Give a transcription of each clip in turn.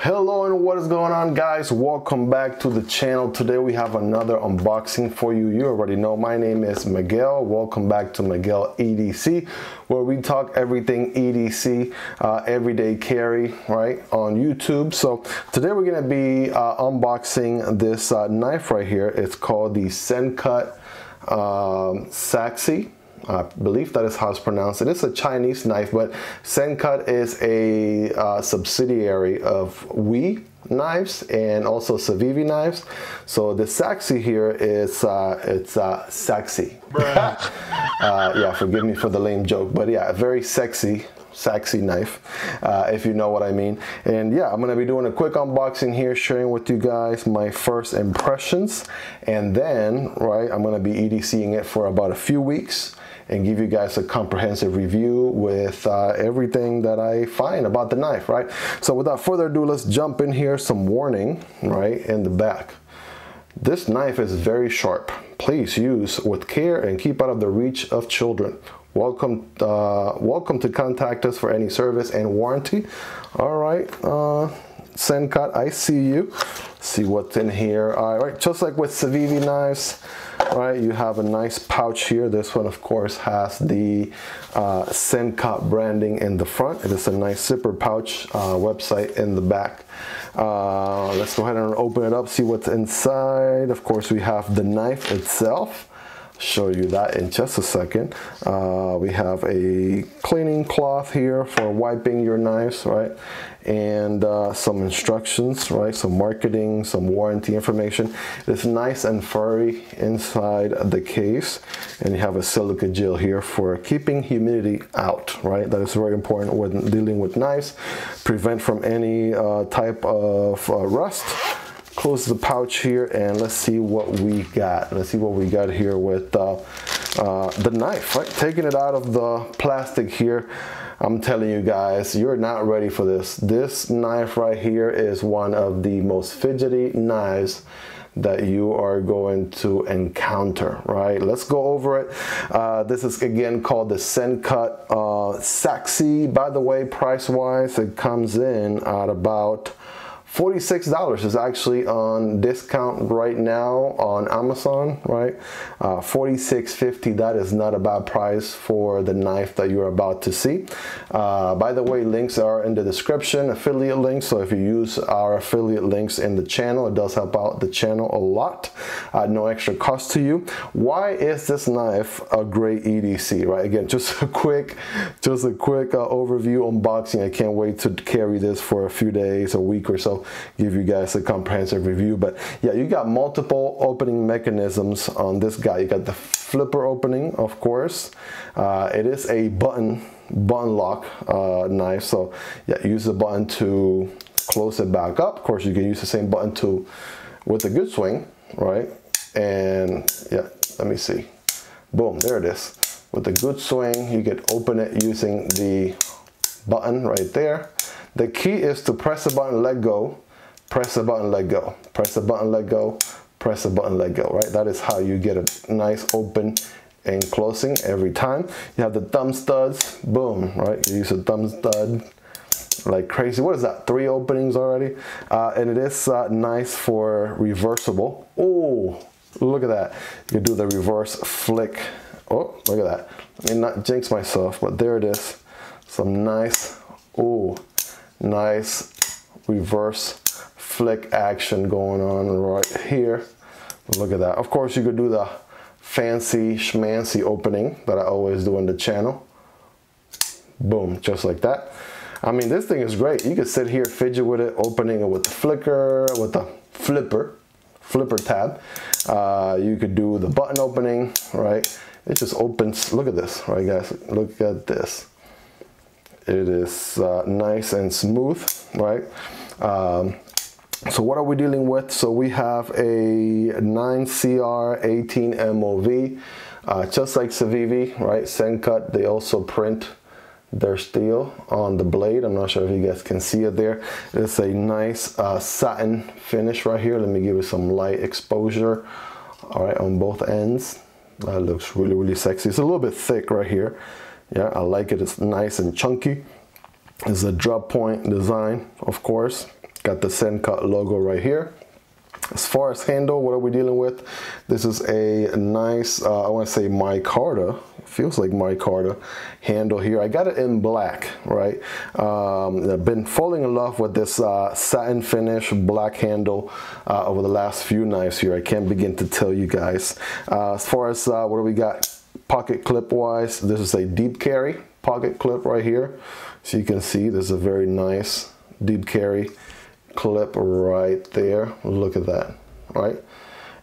Hello and what is going on, guys? Welcome back to the channel. Today we have another unboxing for you. You already know my name is Miguel. Welcome back to Miguel EDC, where we talk everything EDC, everyday carry, right, on YouTube. So today we're going to be unboxing this knife right here. It's called the SENCUT Sachse. I believe that is how it's pronounced. It is a Chinese knife, but SENCUT is a subsidiary of WE knives and also Civivi knives. So the Sachse here is Sachse. Yeah, forgive me for the lame joke, but yeah, a very sexy Sachse knife, if you know what I mean. And yeah, I'm gonna be doing a quick unboxing here, sharing with you guys my first impressions, and then I'm gonna be EDCing it for about a few weeks and give you guys a comprehensive review with everything that I find about the knife, right? So without further ado, let's jump in here. Some warning, right, in the back. This knife is very sharp. Please use with care and keep out of the reach of children. Welcome to contact us for any service and warranty. All right, SENCUT, I see you. See what's in here. All right, just like with Civivi knives, right, you have a nice pouch here. This one, of course, has the SENCUT branding in the front. It is a nice zipper pouch, website in the back. Let's go ahead and open it up, see what's inside. Of course, we have the knife itself. Show you that in just a second. We have a cleaning cloth here for wiping your knives, right? And some instructions, right? Some marketing, some warranty information. It's nice and furry inside the case, and you have a silica gel here for keeping humidity out, right? That is very important when dealing with knives. Prevent from any type of rust. Close the pouch here and let's see what we got. Let's see what we got here with the knife, right? Taking it out of the plastic here. I'm telling you guys, you're not ready for this. This knife right here is one of the most fidgety knives that you are going to encounter, right? Let's go over it. This is again called the SENCUT Sachse. By the way, price-wise, it comes in at about $46. Is actually on discount right now on Amazon, right? $46.50. That is not a bad price for the knife that you're about to see. By the way, links are in the description, affiliate links. So if you use our affiliate links in the channel, it does help out the channel a lot. No extra cost to you. Why is this knife a great EDC, right? Again, just a quick overview unboxing. I can't wait to carry this for a few days, a week or so. Give you guys a comprehensive review. But yeah, you got multiple opening mechanisms on this guy. You got the flipper opening, of course. It is a button lock knife, so yeah, use the button to close it back up. Of course, you can use the same button with a good swing, right? And yeah, let me see. Boom, there it is. With a good swing, you can open it using the button right there. The key is to press the button, let go, press the button, let go, press the button, let go, press the button, let go, right? That is how you get a nice open and closing every time. You have the thumb studs, boom, right? You use a thumb stud like crazy. What is that, 3 openings already? And it is nice for reversible. Oh, look at that. You can do the reverse flick. Oh, look at that. Let me not jinx myself, but there it is. Some nice, oh, nice reverse flick action going on right here. Look at that. Of course, you could do the fancy schmancy opening that I always do on the channel. Boom, just like that. I mean, this thing is great. You could sit here, fidget with it, opening it with the flicker, with the flipper tab. You could do the button opening, right? It just opens. Look at this, right, guys? Look at this. It is nice and smooth, right? So what are we dealing with? So we have a 9CR 18 MOV, just like Civivi, right? SENCUT, they also print their steel on the blade. I'm not sure if you guys can see it there. It's a nice satin finish right here. Let me give you some light exposure, all right, on both ends. That looks really, really sexy. It's a little bit thick right here. Yeah, I like it. It's nice and chunky. It's a drop point design, of course. Got the SENCUT logo right here. As far as handle, what are we dealing with? This is a nice, I want to say micarta, feels like micarta handle here. I got it in black, right? I've been falling in love with this satin finish black handle over the last few knives here. I can't begin to tell you guys. As far as what do we got pocket clip wise, this is a deep carry pocket clip right here. So you can see this is a very nice deep carry clip right there. Look at that, right?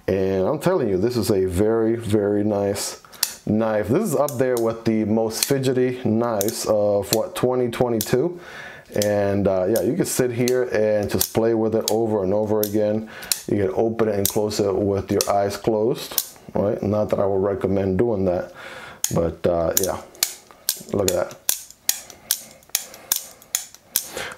And I'm telling you, this is a very, very nice knife. This is up there with the most fidgety knives of what, 2022. And yeah, you can sit here and just play with it over and over again. You can open it and close it with your eyes closed, right? Not that I would recommend doing that, but yeah, look at that.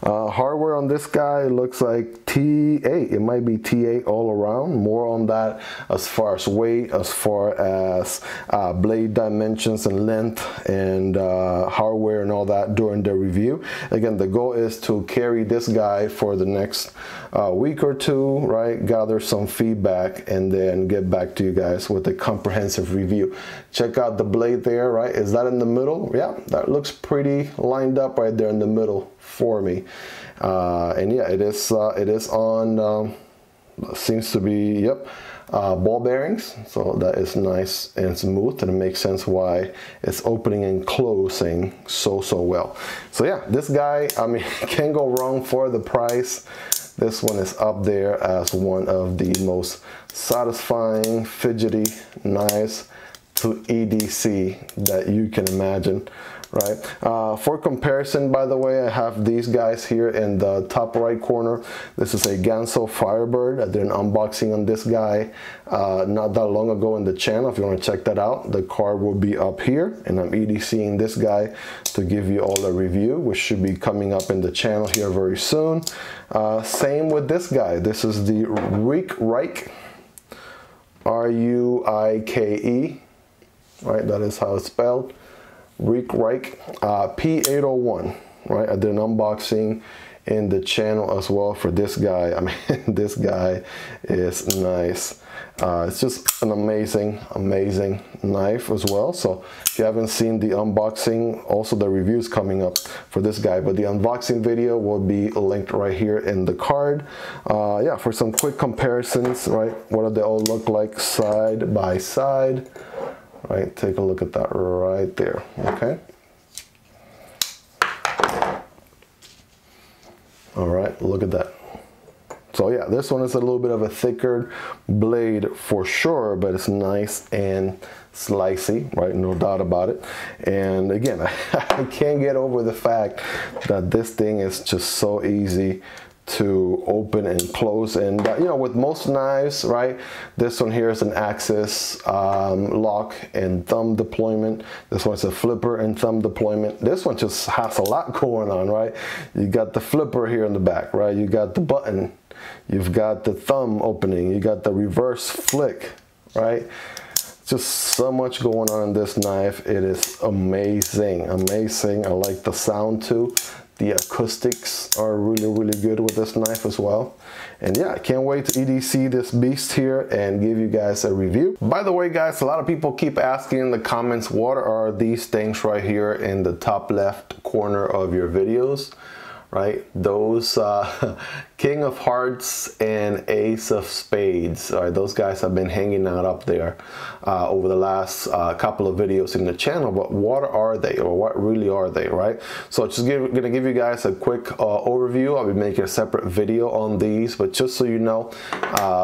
Hardware on this guy looks like T8. It might be T8 all around. More on that as far as weight, as far as blade dimensions and length and hardware and all that during the review. Again, the goal is to carry this guy for the next week or two, right? Gather some feedback and then get back to you guys with a comprehensive review. Check out the blade there, right? Is that in the middle? Yeah, that looks pretty lined up right there in the middle for me. And yeah, it is on, seems to be, yep, ball bearings. So that is nice and smooth, and it makes sense why it's opening and closing so well. So yeah, this guy, I mean, can't go wrong for the price. This one is up there as one of the most satisfying fidgety knives to EDC that you can imagine, right? For comparison, by the way, I have these guys here in the top right corner. This is a Ganso Firebird. I did an unboxing on this guy not that long ago in the channel. If you want to check that out, the card will be up here, and I'm EDCing this guy to give you all a review, which should be coming up in the channel here very soon. Same with this guy. This is the Ruike, R-U-I-K-E, right? That is how it's spelled. Ruike P801, right? I did an unboxing in the channel as well for this guy. I mean, this guy is nice. It's just an amazing knife as well. So if you haven't seen the unboxing, also the reviews coming up for this guy, but the unboxing video will be linked right here in the card. Yeah, for some quick comparisons, right? What do they all look like side by side? Right, take a look at that right there, okay? All right, look at that. So yeah, this one is a little bit of a thicker blade for sure, but it's nice and slicey, right? No doubt about it. And again, I can't get over the fact that this thing is just so easy to open and close. And you know, with most knives, right, this one here is an axis lock and thumb deployment. This one's a flipper and thumb deployment. This one just has a lot going on, right? You got the flipper here in the back, right? You got the button, you've got the thumb opening, you got the reverse flick, right? Just so much going on in this knife. It is amazing. I like the sound too. The acoustics are really good with this knife as well. And yeah, I can't wait to EDC this beast here and give you guys a review. By the way, guys, a lot of people keep asking in the comments, what are these things right here in the top left corner of your videos? Right, those King of Hearts and Ace of Spades, all right, those guys have been hanging out up there over the last couple of videos in the channel. But what are they, or what really are they, right? So just gonna give you guys a quick overview. I'll be making a separate video on these, but just so you know,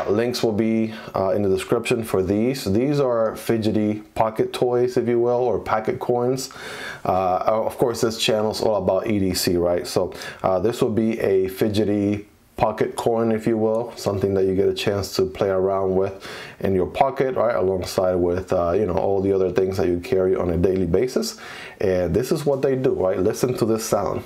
links will be in the description for these. These are fidgety pocket toys, if you will, or pocket coins. Of course, this channel is all about EDC, right? So this will be a fidgety pocket coin, if you will, something that you get a chance to play around with in your pocket, right, alongside with you know, all the other things that you carry on a daily basis. And this is what they do, right? Listen to this sound.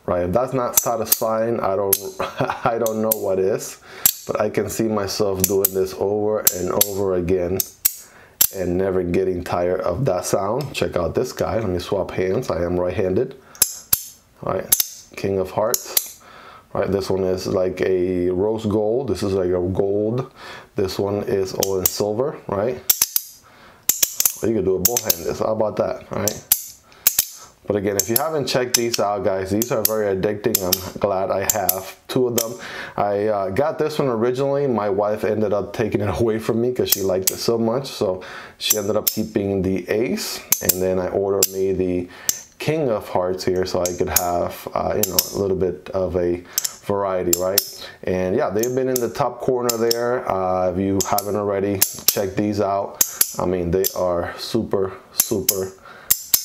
Right, if that's not satisfying, I don't know what is. But I can see myself doing this over and over again and never getting tired of that sound. Check out this guy. Let me swap hands. I am right-handed. All right, King of Hearts. All right, this one is like a rose gold. This is like a gold. This one is all in silver, right? Well, you could do it both-handed. So how about that, all right? But again, if you haven't checked these out, guys, these are very addicting. I'm glad I have two of them. I got this one originally. My wife ended up taking it away from me because she liked it so much. So she ended up keeping the Ace, and then I ordered me the King of Hearts here so I could have, you know, a little bit of a variety, right? And yeah, they've been in the top corner there. If you haven't already, check these out. I mean, they are super, super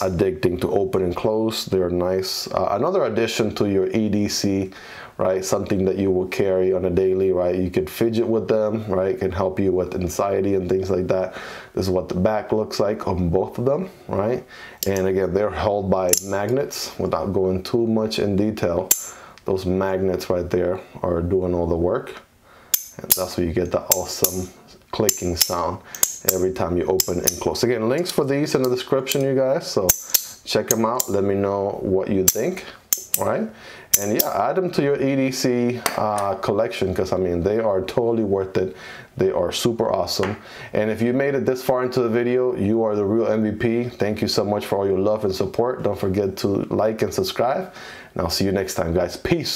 addicting to open and close. They're nice. Another addition to your EDC, right? Something that you will carry on a daily, right? You could fidget with them, right? It can help you with anxiety and things like that. This is what the back looks like on both of them, right? And again, they're held by magnets. Without going too much in detail, those magnets right there are doing all the work. And that's where you get the awesome clicking sound every time you open and close. Again, links for these in the description, you guys, so check them out. Let me know what you think. All right, and yeah, add them to your EDC collection, because I mean, they are totally worth it. They are super awesome. And if you made it this far into the video, you are the real MVP. Thank you so much for all your love and support. Don't forget to like and subscribe, and I'll see you next time, guys. Peace.